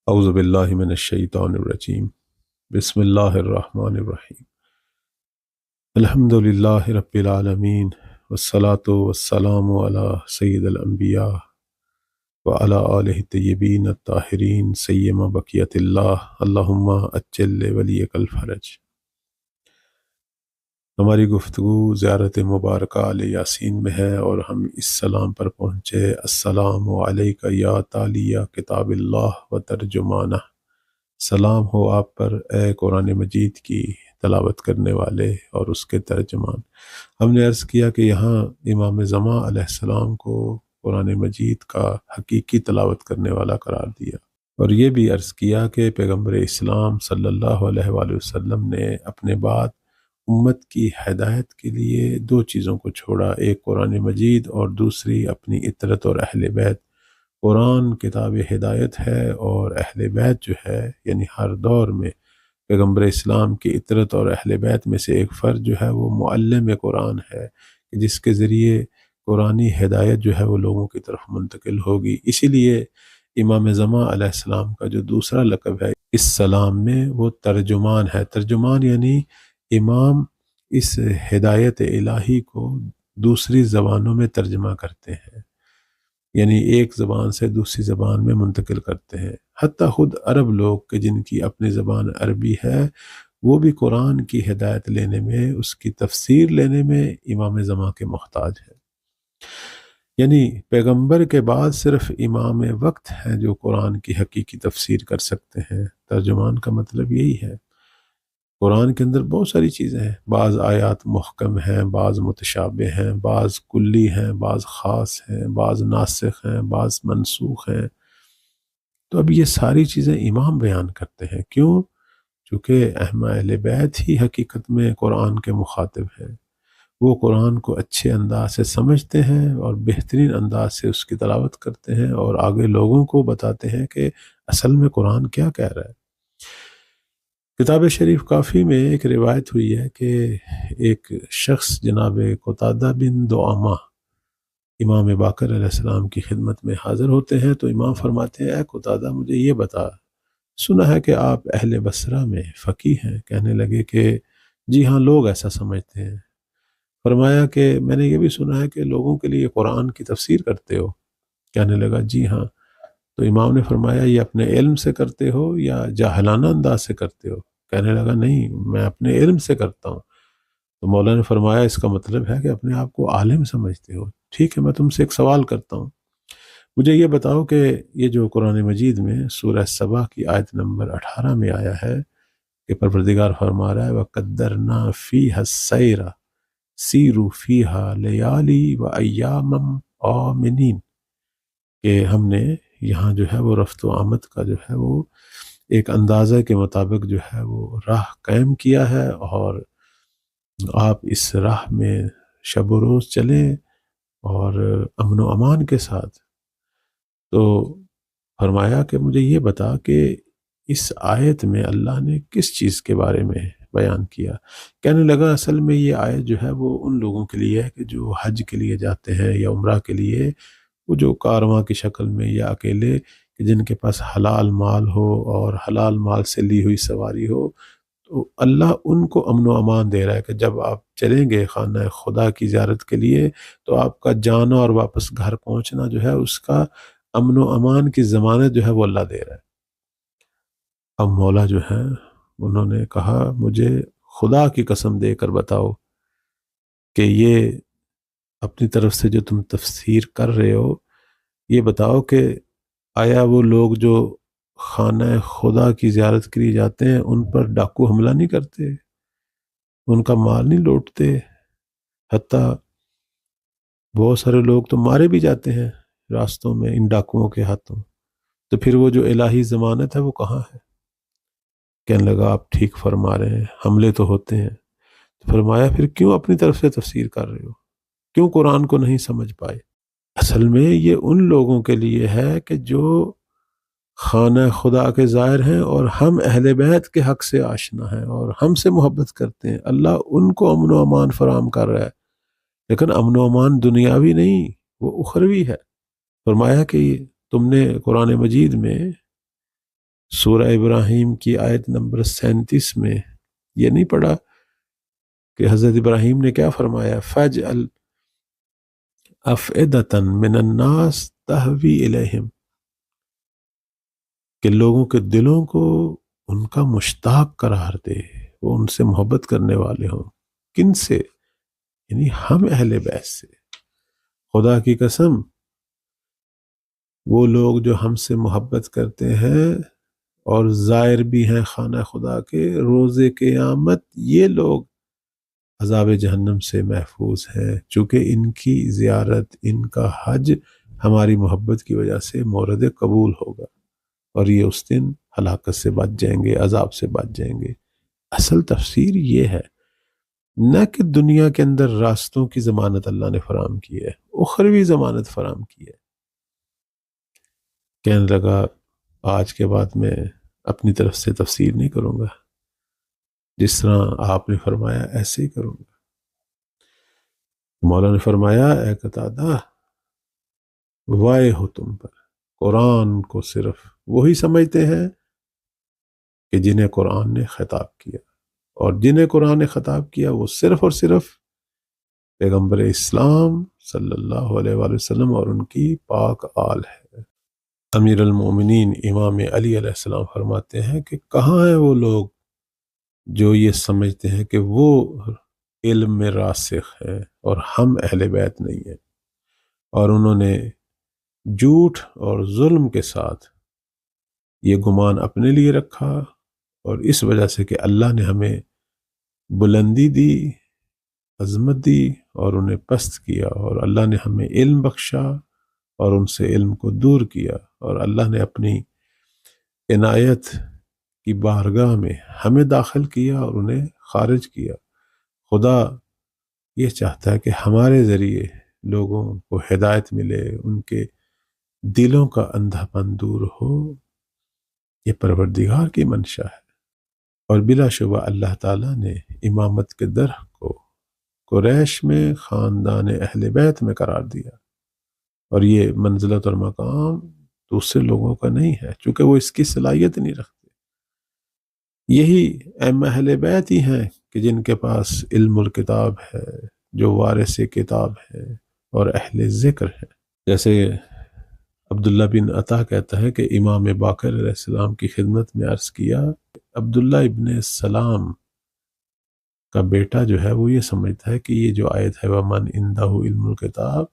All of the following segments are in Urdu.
اعوذ باللہ من الشیطان الرجیم بسم اللہ الرحمن الرحیم الحمد للہ رب العالمین والصلاة والسلام علی سید الانبیاء وعلی آلہ الطیبین الطاہرین سیما بقیت اللہ اللہم اجل ولیک الفرج۔ ہماری گفتگو زیارت مبارکہ آل یاسین میں ہے اور ہم اس سلام پر پہنچے: السلام علیکہ یا تالیہ کتاب اللہ و ترجمانہ۔ سلام ہو آپ پر اے قرآن مجید کی تلاوت کرنے والے اور اس کے ترجمان۔ ہم نے عرض کیا کہ یہاں امام زمان علیہ السلام کو قرآن مجید کا حقیقی تلاوت کرنے والا قرار دیا، اور یہ بھی عرض کیا کہ پیغمبر اسلام صلی اللہ علیہ وآلہ وسلم نے اپنے بعد امت کی ہدایت کے لیے دو چیزوں کو چھوڑا، ایک قرآن مجید اور دوسری اپنی اطرت اور اہل بیت۔ قرآن کتاب ہدایت ہے اور اہل بیت جو ہے یعنی ہر دور میں پیغمبر اسلام کی اطرت اور اہل بیت میں سے ایک فرد جو ہے وہ معلم قرآن ہے، جس کے ذریعے قرآنی ہدایت جو ہے وہ لوگوں کی طرف منتقل ہوگی۔ اسی لیے امام زمان علیہ السلام کا جو دوسرا لقب ہے اس سلام میں وہ ترجمان ہے۔ ترجمان یعنی امام اس ہدایت الہی کو دوسری زبانوں میں ترجمہ کرتے ہیں، یعنی ایک زبان سے دوسری زبان میں منتقل کرتے ہیں۔ حتیٰ خود عرب لوگ کہ جن کی اپنی زبان عربی ہے وہ بھی قرآن کی ہدایت لینے میں، اس کی تفسیر لینے میں امام زمان کے محتاج ہے۔ یعنی پیغمبر کے بعد صرف امام وقت ہیں جو قرآن کی حقیقی تفسیر کر سکتے ہیں۔ ترجمان کا مطلب یہی ہے۔ قرآن کے اندر بہت ساری چیزیں ہیں، بعض آیات محکم ہیں، بعض متشابہ ہیں، بعض کلی ہیں، بعض خاص ہیں، بعض ناسخ ہیں، بعض منسوخ ہیں۔ تو اب یہ ساری چیزیں امام بیان کرتے ہیں۔ کیوں؟ چونکہ اہل بیت ہی حقیقت میں قرآن کے مخاطب ہیں۔ وہ قرآن کو اچھے انداز سے سمجھتے ہیں اور بہترین انداز سے اس کی تلاوت کرتے ہیں اور آگے لوگوں کو بتاتے ہیں کہ اصل میں قرآن کیا کہہ رہا ہے۔ کتاب شریف کافی میں ایک روایت ہوئی ہے کہ ایک شخص جناب قتادہ بن دعامہ امام باقر علیہ السلام کی خدمت میں حاضر ہوتے ہیں، تو امام فرماتے ہیں: اے قتادہ، مجھے یہ بتا، سنا ہے کہ آپ اہل بصرہ میں فقیہ ہیں۔ کہنے لگے کہ جی ہاں، لوگ ایسا سمجھتے ہیں۔ فرمایا کہ میں نے یہ بھی سنا ہے کہ لوگوں کے لیے قرآن کی تفسیر کرتے ہو۔ کہنے لگا جی ہاں۔ تو امام نے فرمایا یہ اپنے علم سے کرتے ہو یا جاہلانہ انداز سے کرتے ہو؟ کہنے لگا نہیں، میں اپنے علم سے کرتا ہوں۔ تو مولا نے فرمایا اس کا مطلب ہے کہ اپنے آپ کو عالم سمجھتے ہو۔ ٹھیک ہے، میں تم سے ایک سوال کرتا ہوں، مجھے یہ بتاؤ کہ یہ جو قرآن مجید میں سورہ سبا کی آیت نمبر 18 میں آیا ہے کہ پروردگار فرما رہا ہے وَقَدَّرْنَا فِيهَا السَّيْرَ سِیرُوا فِیهَا لَیَالِی وَأَیَّامًا آمِنِینَ، کہ ہم نے یہاں جو ہے وہ رفت و آمد کا جو ہے وہ ایک اندازہ کے مطابق جو ہے وہ راہ قائم کیا ہے، اور آپ اس راہ میں شب و روز چلیں اور امن و امان کے ساتھ۔ تو فرمایا کہ مجھے یہ بتا کہ اس آیت میں اللہ نے کس چیز کے بارے میں بیان کیا؟ کہنے لگا اصل میں یہ آیت جو ہے وہ ان لوگوں کے لیے ہے کہ جو حج کے لیے جاتے ہیں یا عمرہ کے لیے، وہ جو کارواں کی شکل میں یا اکیلے، کہ جن کے پاس حلال مال ہو اور حلال مال سے لی ہوئی سواری ہو، تو اللہ ان کو امن و امان دے رہا ہے کہ جب آپ چلیں گے خانہ خدا کی زیارت کے لیے تو آپ کا جانا اور واپس گھر پہنچنا جو ہے اس کا امن و امان کی ضمانت جو ہے وہ اللہ دے رہا ہے۔ اب مولا جو ہے انہوں نے کہا مجھے خدا کی قسم دے کر بتاؤ کہ یہ اپنی طرف سے جو تم تفسیر کر رہے ہو، یہ بتاؤ کہ آیا وہ لوگ جو خانہ خدا کی زیارت کے لیے جاتے ہیں ان پر ڈاکو حملہ نہیں کرتے، ان کا مال نہیں لوٹتے، حتیٰ بہت سارے لوگ تو مارے بھی جاتے ہیں راستوں میں ان ڈاکوؤں کے ہاتھوں، تو پھر وہ جو الہی ضمانت ہے وہ کہاں ہے؟ کہنے لگا آپ ٹھیک فرما رہے ہیں، حملے تو ہوتے ہیں۔ تو فرمایا پھر کیوں اپنی طرف سے تفسیر کر رہے ہو؟ کیوں قرآن کو نہیں سمجھ پائے؟ اصل میں یہ ان لوگوں کے لیے ہے کہ جو خانہ خدا کے زائر ہیں اور ہم اہل بیت کے حق سے آشنا ہیں اور ہم سے محبت کرتے ہیں، اللہ ان کو امن و امان فراہم کر رہا ہے، لیکن امن و امان دنیاوی نہیں، وہ اخروی ہے۔ فرمایا کہ تم نے قرآن مجید میں سورہ ابراہیم کی آیت نمبر 37 میں یہ نہیں پڑھا کہ حضرت ابراہیم نے کیا فرمایا؟ فَاجْعَلْ أَفْئِدَةً مِّنَ النَّاسِ تَهْوِي إِلَيْهِمْ، کہ لوگوں کے دلوں کو ان کا مشتاق قرار دے، وہ ان سے محبت کرنے والے ہوں۔ کن سے؟ یعنی ہم اہل بیت سے۔ خدا کی قسم، وہ لوگ جو ہم سے محبت کرتے ہیں اور زائر بھی ہیں خانہ خدا کے، روز قیامت یہ لوگ عذاب جہنم سے محفوظ ہیں، چونکہ ان کی زیارت، ان کا حج ہماری محبت کی وجہ سے مورد قبول ہوگا، اور یہ اس دن ہلاکت سے بچ جائیں گے، عذاب سے بچ جائیں گے۔ اصل تفسیر یہ ہے، نہ کہ دنیا کے اندر راستوں کی ضمانت اللہ نے فراہم کی ہے، اخروی ضمانت فراہم کی ہے۔ کہنے لگا آج کے بعد میں اپنی طرف سے تفسیر نہیں کروں گا، جس طرح آپ نے فرمایا ایسے ہی کروں گا۔ مولا نے فرمایا، اے قتادہ، وائے ہو تم پر، قرآن کو صرف وہی سمجھتے ہیں کہ جنہیں قرآن نے خطاب کیا، اور جنہیں قرآن نے خطاب کیا وہ صرف اور صرف پیغمبر اسلام صلی اللہ علیہ وآلہ وسلم اور ان کی پاک آل ہے۔ امیر المومنین امام علی علیہ السلام فرماتے ہیں کہ کہاں ہیں وہ لوگ جو یہ سمجھتے ہیں کہ وہ علم میں راسخ ہیں اور ہم اہل بیت نہیں ہیں، اور انہوں نے جھوٹ اور ظلم کے ساتھ یہ گمان اپنے لیے رکھا، اور اس وجہ سے کہ اللہ نے ہمیں بلندی دی، عظمت دی، اور انہیں پست کیا، اور اللہ نے ہمیں علم بخشا اور ان سے علم کو دور کیا، اور اللہ نے اپنی عنایت کی بارگاہ میں ہمیں داخل کیا اور انہیں خارج کیا۔ خدا یہ چاہتا ہے کہ ہمارے ذریعے لوگوں کو ہدایت ملے، ان کے دلوں کا اندھا پن دور ہو، یہ پروردگار کی منشا ہے۔ اور بلا شبہ اللہ تعالیٰ نے امامت کے درخت کو قریش میں خاندان اہل بیت میں قرار دیا، اور یہ منزلت اور مقام دوسرے لوگوں کا نہیں ہے، چونکہ وہ اس کی صلاحیت نہیں رکھتے۔ یہی اہل بیت ہی ہیں کہ جن کے پاس علم الکتاب ہے، جو وارث کتاب ہے اور اہل ذکر ہے۔ جیسے عبداللہ بن عطا کہتا ہے کہ امام باقر علیہ السلام کی خدمت میں عرض کیا، عبداللہ ابن سلام کا بیٹا جو ہے وہ یہ سمجھتا ہے کہ یہ جو آیت ہے وَمَنْ عِنْدَهُ عِلْمُ الْكِتَابِ،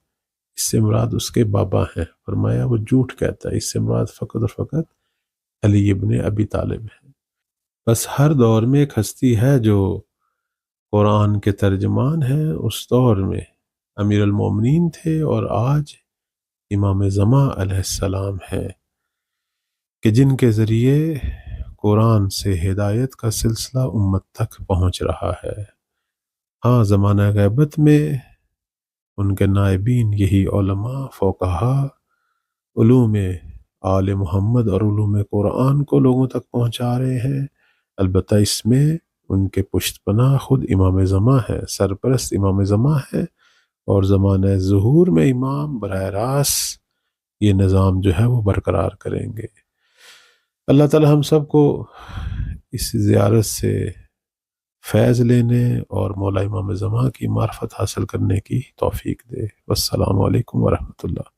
اس سے مراد اس کے بابا ہیں۔ فرمایا وہ جھوٹ کہتا ہے، اس سے مراد فقط اور فقط علی ابن ابی طالب ہے۔ بس ہر دور میں ایک ہستی ہے جو قرآن کے ترجمان ہے۔ اس دور میں امیر المومنین تھے، اور آج امام زمان علیہ السلام ہے، کہ جن کے ذریعے قرآن سے ہدایت کا سلسلہ امت تک پہنچ رہا ہے۔ ہاں، زمانہ غیبت میں ان کے نائبین یہی علماء، فقہا، علوم آل محمد اور علوم قرآن کو لوگوں تک پہنچا رہے ہیں۔ البتہ اس میں ان کے پشت پناہ خود امام زمان ہے، سرپرست امام زمان ہے، اور زمانہ ظہور میں امام براہ راست یہ نظام جو ہے وہ برقرار کریں گے۔ اللہ تعالی ہم سب کو اس زیارت سے فیض لینے اور مولا امام زمان کی معرفت حاصل کرنے کی توفیق دے۔ والسلام علیکم ورحمۃ اللہ۔